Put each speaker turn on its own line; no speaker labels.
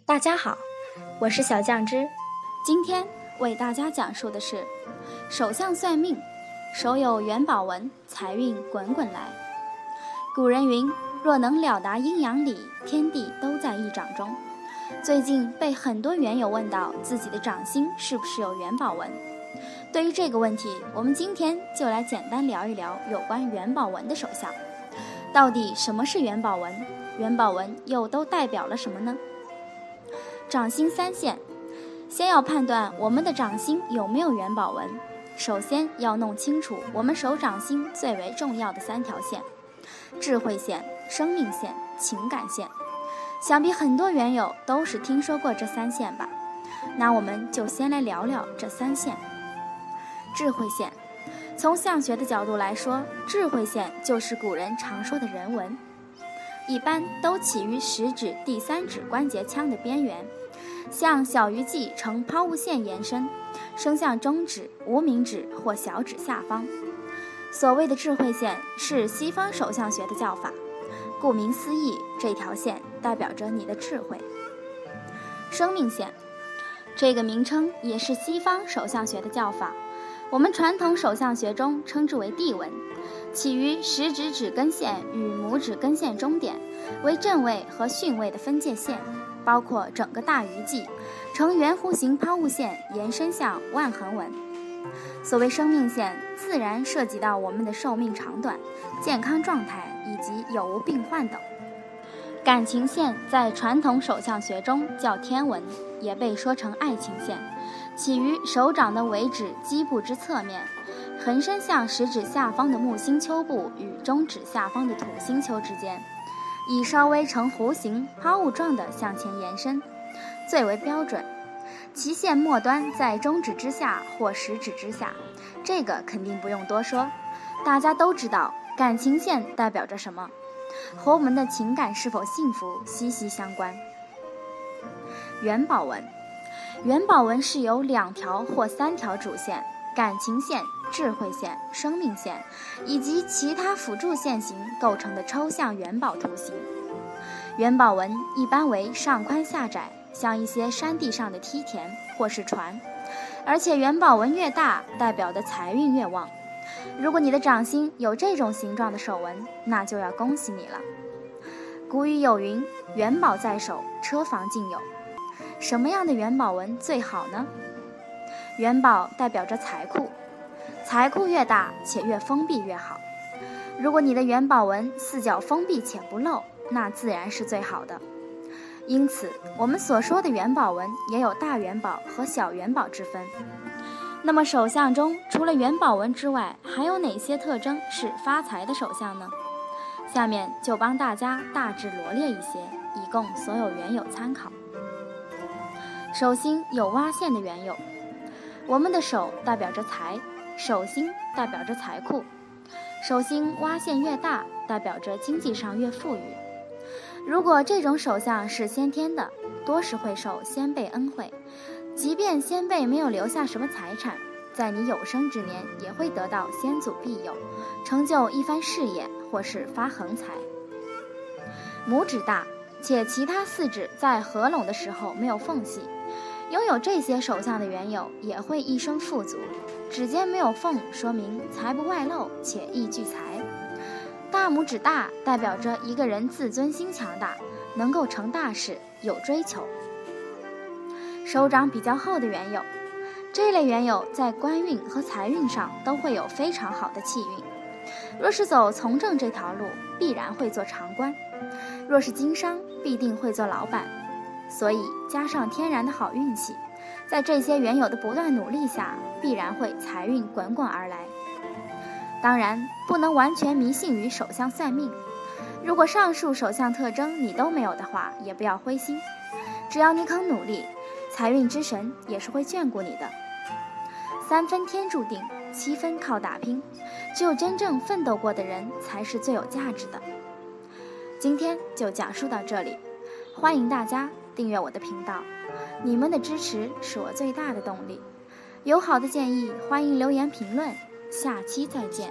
大家好，我是小酱汁。
今天为大家讲述的是手相算命，手有元宝纹，财运滚滚来。古人云，若能了达阴阳理，天地都在一掌中。最近被很多缘友问到自己的掌心是不是有元宝纹。对于这个问题，我们今天就来简单聊一聊有关元宝纹的手相。到底什么是元宝纹？元宝纹又都代表了什么呢？掌心三线，先要判断我们的掌心有没有元宝纹。首先要弄清楚我们手掌心最为重要的三条线：智慧线、生命线、情感线。想必很多缘友都是听说过这三线吧？那我们就先来聊聊这三线。智慧线，从相学的角度来说，智慧线就是古人常说的人纹，一般都起于食指第三指关节腔的边缘，向小鱼际呈抛物线延伸，伸向中指、无名指或小指下方。所谓的智慧线是西方手相学的叫法，顾名思义，这条线代表着你的智慧。生命线，这个名称也是西方手相学的叫法，我们传统手相学中称之为地纹，起于食指指根线与拇指根线中点，为正位和巽位的分界线，包括整个大鱼际，呈圆弧形抛物线延伸向万横纹。所谓生命线，自然涉及到我们的寿命长短、健康状态以及有无病患等。感情线在传统手相学中叫天纹，也被说成爱情线，起于手掌的尾指基部之侧面，横伸向食指下方的木星丘部与中指下方的土星丘之间，以稍微呈弧形抛物状的向前延伸，最为标准。其线末端在中指之下或食指之下，这个肯定不用多说，大家都知道感情线代表着什么，和我们的情感是否幸福息息相关。元宝纹，元宝纹是由2条或3条主线，感情线、智慧线、生命线以及其他辅助线型构成的抽象元宝图形。元宝纹一般为上宽下窄，像一些山地上的梯田或是船，而且元宝纹越大，代表的财运越旺。如果你的掌心有这种形状的手纹，那就要恭喜你了。古语有云，元宝在手，车房尽有。什么样的元宝纹最好呢？元宝代表着财库，财库越大且越封闭越好。如果你的元宝纹四角封闭且不露，那自然是最好的。因此我们所说的元宝纹也有大元宝和小元宝之分。那么手相中除了元宝纹之外，还有哪些特征是发财的手相呢？下面就帮大家大致罗列一些，以供所有缘友参考。手心有挖线的缘友，我们的手代表着财，手心代表着财库，手心挖线越大，代表着经济上越富裕。如果这种手相是先天的，多是会受先辈恩惠，即便先辈没有留下什么财产，在你有生之年也会得到先祖庇佑，成就一番事业或是发横财。拇指大且其他4指在合拢的时候没有缝隙，拥有这些手相的缘友也会一生富足。指尖没有缝，说明财不外露且易聚财。大拇指大代表着一个人自尊心强大，能够成大事，有追求。手掌比较厚的缘友，这类缘友在官运和财运上都会有非常好的气运。若是走从政这条路，必然会做长官；若是经商，必定会做老板。所以加上天然的好运气，在这些缘友的不断努力下，必然会财运滚滚而来。当然不能完全迷信于手相算命，如果上述手相特征你都没有的话，也不要灰心，只要你肯努力，财运之神也是会眷顾你的。3分天注定，7分靠打拼，只有真正奋斗过的人才是最有价值的。今天就讲述到这里，欢迎大家订阅我的频道，你们的支持是我最大的动力。有好的建议欢迎留言评论，下期再见。